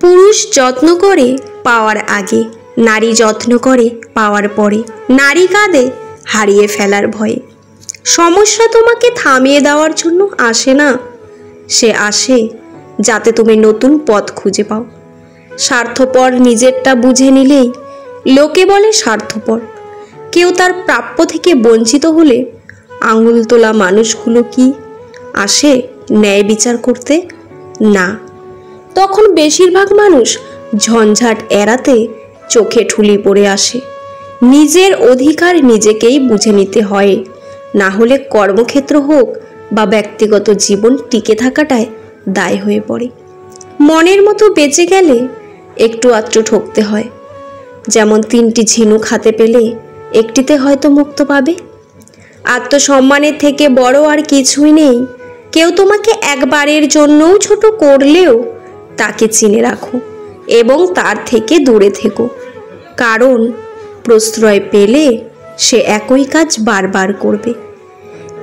পুরুষ যত্ন করে পাওয়ার আগে, নারী যত্ন করে পাওয়ার পরে। নারী কাঁদে হারিয়ে ফেলার ভয়ে। সমস্যা তোমাকে থামিয়ে দেওয়ার জন্য আসে না, সে আসে যাতে তুমি নতুন পথ খুঁজে পাও। স্বার্থপর নিজেরটা বুঝে নিলেই লোকে বলে স্বার্থপর। কেউ তার প্রাপ্য থেকে বঞ্চিত হলে আঙুল তোলা মানুষগুলো কি আসে ন্যায় বিচার করতে? না, তখন বেশিরভাগ মানুষ ঝঞ্ঝাট এড়াতে চোখে ঠুলি পড়ে আসে। নিজের অধিকার নিজেকেই বুঝে নিতে হয়, না হলে কর্মক্ষেত্র হোক বা ব্যক্তিগত জীবন টিকে থাকাটাই দায় হয়ে পড়ে। মনের মতো বেঁচে গেলে একটু আধটু ঠকতে হয়। যেমন 3টি ঝিনুক হাতে পেলে একটিতে হয়তো মুক্ত পাবে। আত্মসম্মানের থেকে বড় আর কিছুই নেই। কেউ তোমাকে একবারের জন্যও ছোট করলেও তাকে চিনে রাখো এবং তার থেকে দূরে থেকো, কারণ প্রশ্রয় পেলে সে একই কাজ বারবার করবে।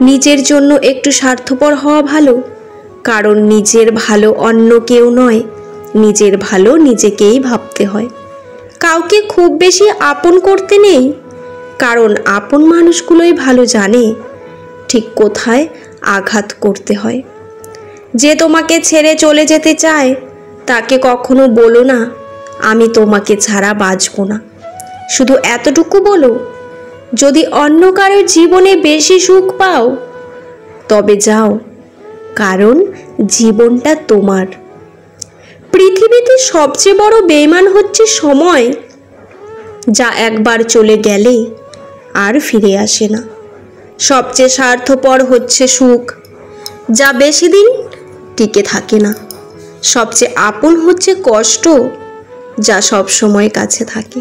নিজের জন্য একটু স্বার্থপর হওয়া ভালো, কারণ নিজের ভালো অন্য কেউ নয়, নিজের ভালো নিজেকেই ভাবতে হয়। কাউকে খুব বেশি আপন করতে নেই, কারণ আপন মানুষগুলোই ভালো জানে ঠিক কোথায় আঘাত করতে হয়। যে তোমাকে ছেড়ে চলে যেতে চায় তাকে কখনো বলো না আমি তোমাকে ছাড়া বাঁচব না। শুধু এতটুকু বলো, যদি অন্য কারোর জীবনে বেশি সুখ পাও তবে যাও, কারণ জীবনটা তোমার। পৃথিবীতে সবচেয়ে বড় বেঈমান হচ্ছে সময়, যা একবার চলে গেলে আর ফিরে আসে না। সবচেয়ে স্বার্থপর হচ্ছে সুখ, যা বেশি দিন টিকে থাকে না। সবচেয়ে আপন হচ্ছে কষ্ট, যা সব সময় কাছে থাকে।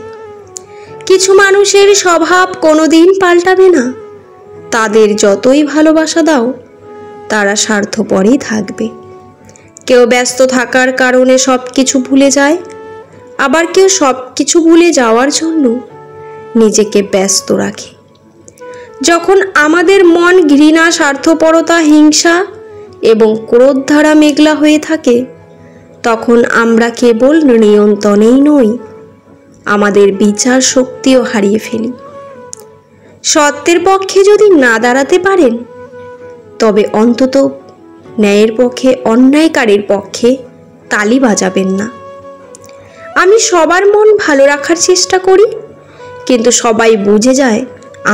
কিছু মানুষের স্বভাব কোনোদিন পাল্টাবে না। তাদের যতই ভালোবাসা দাও তারা স্বার্থপরই থাকবে। কেউ ব্যস্ত থাকার কারণে সব কিছু ভুলে যায়, আবার কেউ সব কিছু ভুলে যাওয়ার জন্য নিজেকে ব্যস্ত রাখে। যখন আমাদের মন ঘৃণা, স্বার্থপরতা, হিংসা এবং ক্রোধ দ্বারা মেঘলা হয়ে থাকে, তখন আমরা কেবল নিয়ন্ত্রণেই নই, আমাদের বিচার শক্তিও হারিয়ে ফেলি। সত্যের পক্ষে যদি না দাঁড়াতে পারেন, তবে অন্তত ন্যায়ের পক্ষে, অন্যায়কারীর পক্ষে তালি বাজাবেন না। আমি সবার মন ভালো রাখার চেষ্টা করি, কিন্তু সবাই বুঝে যায়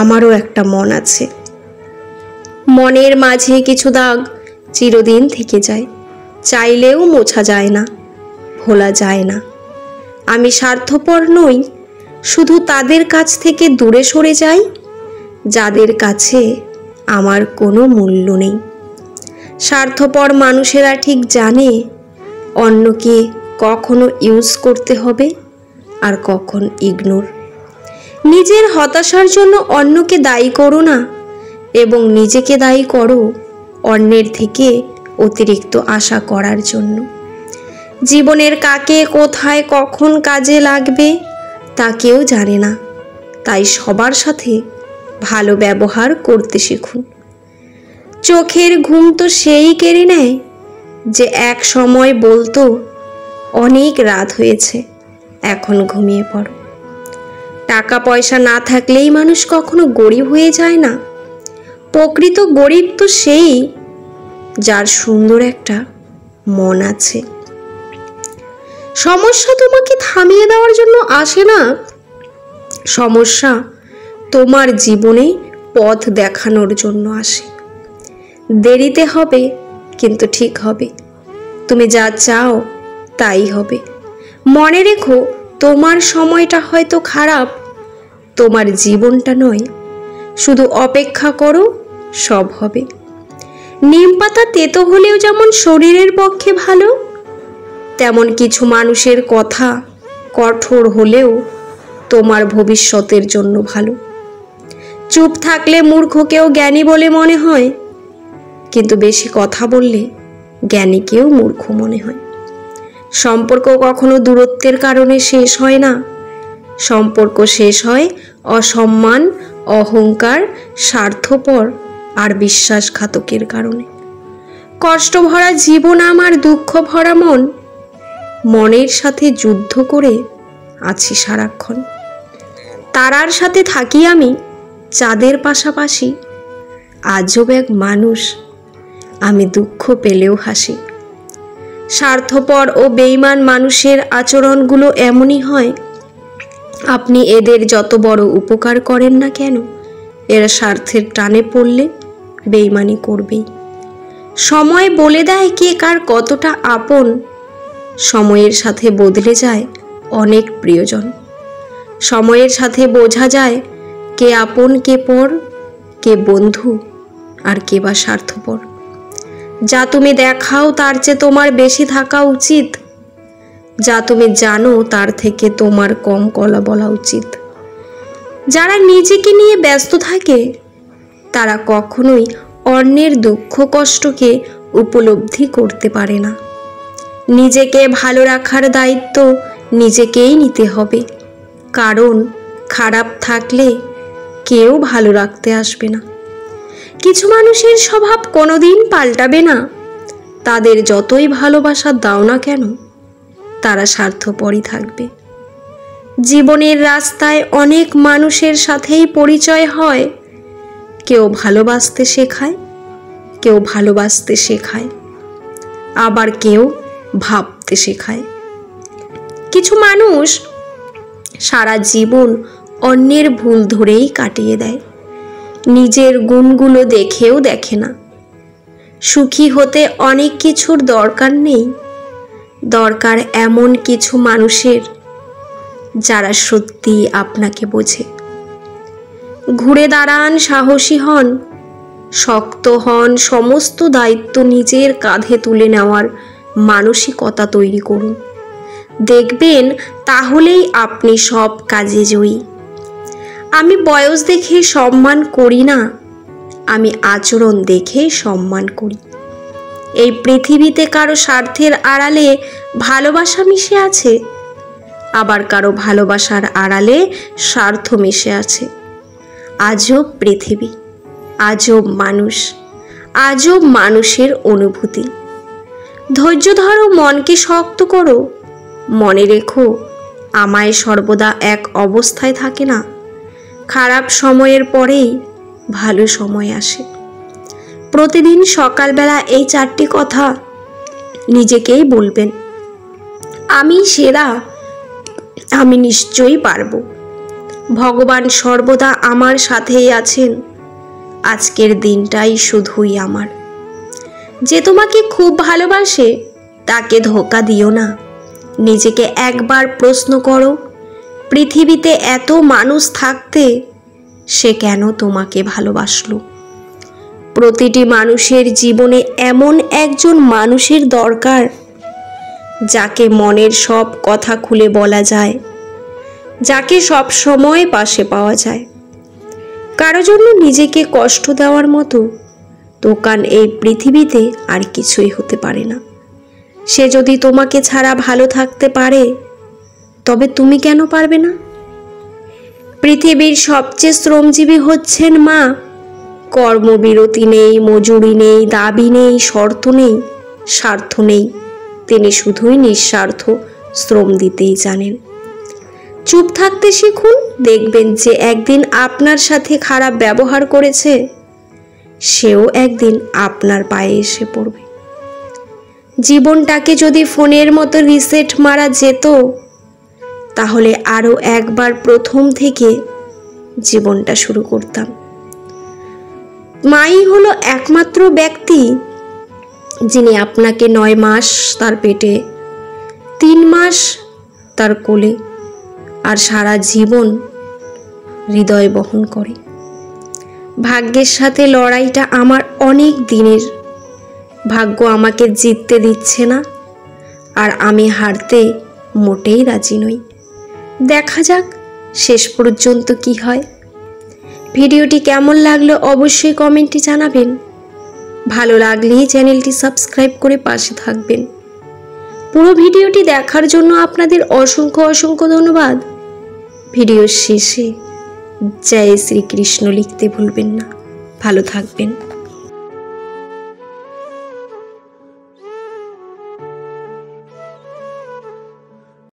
আমারও একটা মন আছে। মনের মাঝে কিছু দাগ চিরদিন থেকে যায়, চাইলেও মোছা যায় না, ভোলা যায় না। আমি স্বার্থপর নই, শুধু তাদের কাছ থেকে দূরে সরে যাই যাদের কাছে আমার কোনো মূল্য নেই। স্বার্থপর মানুষেরা ঠিক জানে অন্যকে কখনো ইউজ করতে হবে আর কখন ইগনোর। নিজের হতাশার জন্য অন্যকে দায়ী করো না, এবং নিজেকে দায়ী করো অন্যের থেকে অতিরিক্ত আশা করার জন্য। জীবনের কাকে কোথায় কখন কাজে লাগবে তা কেউ জানে না, তাই সবার সাথে ভালো ব্যবহার করতে শিখুন। চোখের ঘুম তো সেই কেড়ে নেয় যে এক সময় বলতো অনেক রাত হয়েছে, এখন ঘুমিয়ে পড়ো। টাকা পয়সা না থাকলেই মানুষ কখনো গরিব হয়ে যায় না। প্রকৃত গরিব তো সেই যার সুন্দর একটা মন আছে। সমস্যা তোমাকে থামিয়ে দেওয়ার জন্য আসে না, সমস্যা তোমার জীবনে পথ দেখানোর জন্য আসে। দেরিতে হবে, কিন্তু ঠিক হবে। তুমি যা চাও তাই হবে। মনে রেখো, তোমার সময়টা হয়তো খারাপ, তোমার জীবনটা নয়। শুধু অপেক্ষা করো, সব হবে। নিম পাতা তেতো হলেও যেমন শরীরের পক্ষে ভালো, তেমন কিছু মানুষের কথা কঠোর হলেও তোমার ভবিষ্যতের জন্য ভালো। চুপ থাকলে মূর্খকেও জ্ঞানী বলে মনে হয়, কিন্তু বেশি কথা বললে জ্ঞানীকেও মূর্খ মনে হয়। সম্পর্ক কখনো দূরত্বের কারণে শেষ হয় না। সম্পর্ক শেষ হয় অসম্মান, অহংকার, স্বার্থপর আর বিশ্বাসঘাতকের কারণে। কষ্ট ভরা জীবন আমার দুঃখ ভরা মন, মনের সাথে যুদ্ধ করে আছি সারাক্ষণ। তারার সাথে থাকি আমি চাঁদের পাশাপাশি, আজব এক মানুষ আমি, দুঃখ পেলেও হাসি। স্বার্থপর ও বেঈমান মানুষের আচরণগুলো এমনই হয়, আপনি এদের যত বড় উপকার করেন না কেন, এরা স্বার্থের টানে পড়লে বেঈমানি করবেই। সময় বলে দেয় কে কার কতটা আপন, সময়ের সাথে বদলে যায় অনেক প্রিয়জন। সময়ের সাথে বোঝা যায় কে আপন কে পর, কে বন্ধু আর কে বা স্বার্থপর। যা তুমি দেখাও তার চেয়ে তোমার বেশি থাকা উচিত, যা তুমি জানো তার থেকে তোমার কম কথা বলা উচিত। যারা নিজেকে নিয়ে ব্যস্ত থাকে তারা কখনোই অন্যের দুঃখ কষ্টকে উপলব্ধি করতে পারে না। নিজেকে ভালো রাখার দায়িত্ব নিজেকেই নিতে হবে, কারণ খারাপ থাকলে কেউ ভালো রাখতে আসবে না। কিছু মানুষের স্বভাব কোনোদিন পাল্টাবে না, তাদের যতই ভালোবাসা দাও না কেন তারা স্বার্থপরই থাকবে। জীবনের রাস্তায় অনেক মানুষের সাথেই পরিচয় হয়, কেউ ভালোবাসতে শেখায়, কেউ ভালোবাসতে শেখায়, আবার কেউ ভাবতে শেখায়। কিছু মানুষ সারা জীবন অন্যের ভুল ধরেই কাটিয়ে দেয়, নিজের গুণগুলো দেখেও দেখে না। সুখী হতে অনেক কিছুর দরকার নেই, দরকার এমন কিছু মানুষের যারা সত্যি আপনাকে বোঝে। ঘুরে দাঁড়ান, সাহসী হন, শক্ত হন, সমস্ত দায়িত্ব নিজের কাঁধে তুলে নেওয়ার মানসিকতা তৈরি করুন। দেখবেন তাহলেই আপনি সব কাজে জয়ী। আমি বয়স দেখে সম্মান করি না, আমি আচরণ দেখে সম্মান করি। এই পৃথিবীতে কারো স্বার্থের আড়ালে ভালোবাসা মিশে আছে, আবার কারো ভালোবাসার আড়ালে স্বার্থ মিশে আছে। আজব পৃথিবী, আজব মানুষ, আজব মানুষের অনুভূতি। ধৈর্য ধরো, মনকে শক্ত করো, মনে রেখো আমায় সর্বদা এক অবস্থায় থাকে না। খারাপ সময়ের পরেই ভালো সময় আসে। প্রতিদিন সকালবেলা এই 4টি কথা নিজেকেই বলবেন, আমি সেরা, আমি নিশ্চয়ই পারব, ভগবান সর্বদা আমার সাথেই আছেন, আজকের দিনটাই শুধুই আমার। যে তোমাকে খুব ভালোবাসে তাকে ধোঁকা দিও না। নিজেকে একবার প্রশ্ন করো, পৃথিবীতে এত মানুষ থাকতে সে কেন তোমাকে ভালোবাসলো? প্রতিটি মানুষের জীবনে এমন একজন মানুষের দরকার যাকে মনের সব কথা খুলে বলা যায়, যাকে সব সময় পাশে পাওয়া যায়। কারো জন্য নিজেকে কষ্ট দেওয়ার মতো দোকান এই পৃথিবীতে আর কিছুই হতে পারে না। সে যদি তোমাকে ছাড়া ভালো থাকতে পারে, তবে তুমি কেন পারবে না? পৃথিবীর সবচেয়ে শ্রমজীবী হচ্ছেন মা। কর্মবিরতি নেই, মজুরি নেই, দাবি নেই, শর্ত নেই, স্বার্থ নেই। তিনি শুধুই নিঃস্বার্থ শ্রম দিতেই জানেন। চুপ থাকতে শিখুন, দেখবেন যে একদিন আপনার সাথে খারাপ ব্যবহার করেছে সেও একদিন আপনার পায়ে এসে পড়বে। জীবনটাকে যদি ফোনের মতো রিসেট মারা যেত, তাহলে আরও একবার প্রথম থেকে জীবনটা শুরু করতাম। মাই হলো একমাত্র ব্যক্তি যিনি আপনাকে 9 মাস তার পেটে, 3 মাস তার কোলে আর সারা জীবন হৃদয় বহন করে। ভাগ্যের সাথে লড়াইটা আমার অনেক দিনের। ভাগ্য আমাকে জিততে দিচ্ছে না, আর আমি হারতে মোটেই রাজি নই। দেখা যাক শেষ পর্যন্ত কি হয়। ভিডিওটি কেমন লাগলো অবশ্যই কমেন্টে জানাবেন। ভালো লাগলেই চ্যানেলটি সাবস্ক্রাইব করে পাশে থাকবেন। পুরো ভিডিওটি দেখার জন্য আপনাদের অসংখ্য অসংখ্য ধন্যবাদ। ভিডিওর শেষে জয় শ্রীকৃষ্ণ লিখতে ভুলবেন না। ভালো থাকবেন।